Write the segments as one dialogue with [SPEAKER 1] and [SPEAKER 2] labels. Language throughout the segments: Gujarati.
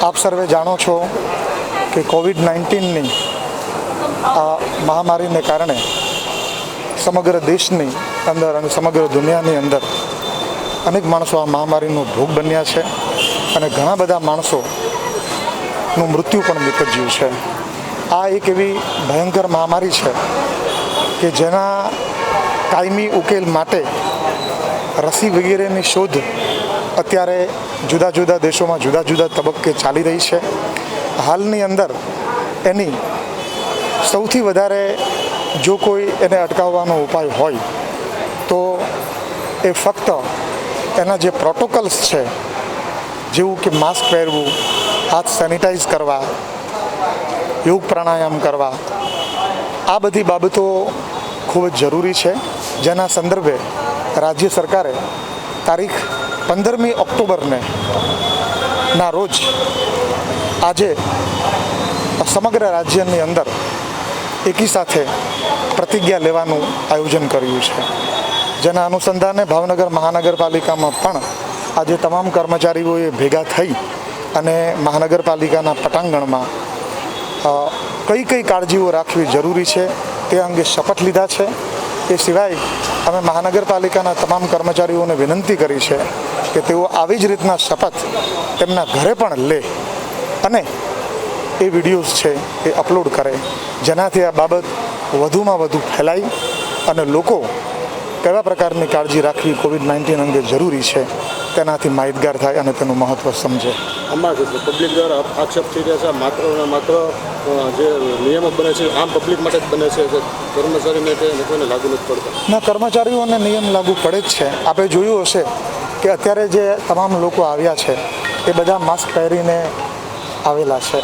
[SPEAKER 1] આપ સર્વે જાણો છો કે કોવિડ-19ની આ મહામારીને કારણે સમગ્ર દેશની અંદર અને સમગ્ર દુનિયાની અંદર અનેક માણસો આ મહામારીનો ભોગ બન્યા છે અને ઘણા બધા માણસોનું મૃત્યુ પણ નીપજ્યું છે. આ એક એવી ભયંકર મહામારી છે કે જેના કાયમી ઉકેલ માટે રસી વગેરેની શોધ અત્યારે જુદા જુદા દેશોમાં જુદા જુદા તબક્કે ચાલી રહી છે. હાલની અંદર એની સૌથી વધારે જો કોઈ એને અટકાવવાનો ઉપાય હોય તો એ ફક્ત એના જે પ્રોટોકોલ્સ છે, જેવું કે માસ્ક પહેરવું, હાથ સેનિટાઈઝ કરવા, યોગ પ્રાણાયામ કરવા, આ બધી બાબતો ખૂબ જ જરૂરી છે. જેના સંદર્ભે રાજ્ય સરકારે તારીખ 15મી ઓક્ટોબરને ના રોજ આજે સમગ્ર રાજ્યની અંદર એકી સાથે પ્રતિજ્ઞા લેવાનું આયોજન કર્યું છે. જેના અનુસંધાને ભાવનગર મહાનગરપાલિકામાં પણ આજે તમામ કર્મચારીઓએ ભેગા થઈ અને મહાનગરપાલિકાના પટાંગણમાં કઈ કઈ કાળજીઓ રાખવી જરૂરી છે તે અંગે શપથ લીધા છે. એ સિવાય અમે મહાનગરપાલિકાના તમામ કર્મચારીઓને વિનંતી કરી છે કે તેઓ આવી જ રીતના શપથ તેમના ઘરે પણ લે અને એ વિડીયોઝ છે એ અપલોડ કરે, જેનાથી આ બાબત વધુમાં વધુ ફેલાય અને લોકો કેવા પ્રકારની કાળજી રાખવી કોવિડ-19 અંગે જરૂરી છે તેનાથી માહિતગાર થાય અને તેનું મહત્ત્વ સમજે.
[SPEAKER 2] આમાં પબ્લિક દ્વારા આક્ષેપ થઈ રહ્યા છે માત્ર ને માત્ર જે નિયમો બને છે આમ પબ્લિક માટે જ બને છે, કર્મચારીને કોઈને લાગુ નથી પડતા.
[SPEAKER 1] ના, કર્મચારીઓને નિયમ લાગુ પડે જ છે. આપણે જોયું હશે કે અત્યારે જે તમામ લોકો આવ્યા છે એ બધા માસ્ક પહેરીને આવેલા છે.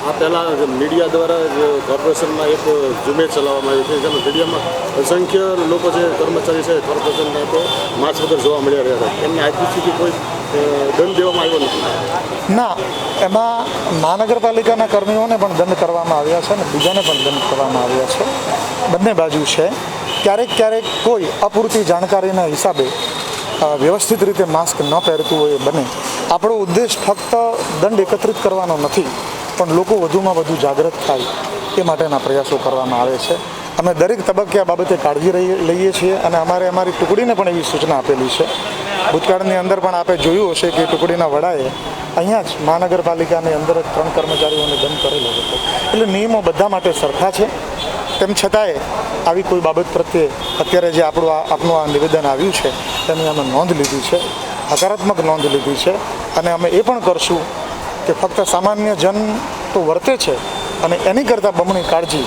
[SPEAKER 2] આ પહેલાં મીડિયા દ્વારા કોર્પોરેશનમાં એક ઝુંબેશ ચલાવવામાં આવી છે, જેમાં મીડિયામાં અસંખ્ય લોકો જે કર્મચારી છે કોર્પોરેશનના તો માસ્ક વગર જોવા મળ્યા રહ્યા હતા. એમને આજની સુધી કોઈ દંડ દેવામાં આવ્યો નથી.
[SPEAKER 1] ના, એમાં મહાનગરપાલિકાના કર્મીઓને પણ દંડ કરવામાં આવ્યા છે અને બીજાને પણ દંડ કરવામાં આવ્યા છે. બંને બાજુ છે. ક્યારેક ક્યારેક કોઈ અપૂરતી જાણકારીના હિસાબે વ્યવસ્થિત રીતે માસ્ક ન પહેરતું હોય એ બને. આપણો ઉદ્દેશ ફક્ત દંડ એકત્રિત કરવાનો નથી, પણ લોકો વધુમાં વધુ જાગૃત થાય એ માટેના પ્રયાસો કરવામાં આવે છે. અમે દરેક તબક્કે આ બાબતે કાળજી લઈએ છીએ અને અમારી ટુકડીને પણ એવી સૂચના આપેલી છે. ભૂતકાળની અંદર પણ આપણે જોયું હશે કે ટુકડીના વડાએ અહીંયા જ મહાનગરપાલિકાની અંદર જ 3 કર્મચારીઓને દંડ કરેલો હતો. એટલે નિયમો બધા માટે સરખા છે. તેમ છતાંય આવી કોઈ બાબત પ્રત્યે અત્યારે જે આપનું આ નિવેદન આવ્યું છે તેની અમે નોંધ લીધી છે, હકારાત્મક નોંધ લીધી છે અને અમે એ પણ કરશું કે ફક્ત સામાન્ય જન તો વર્તે છે અને એની કરતાં બમણી કાળજી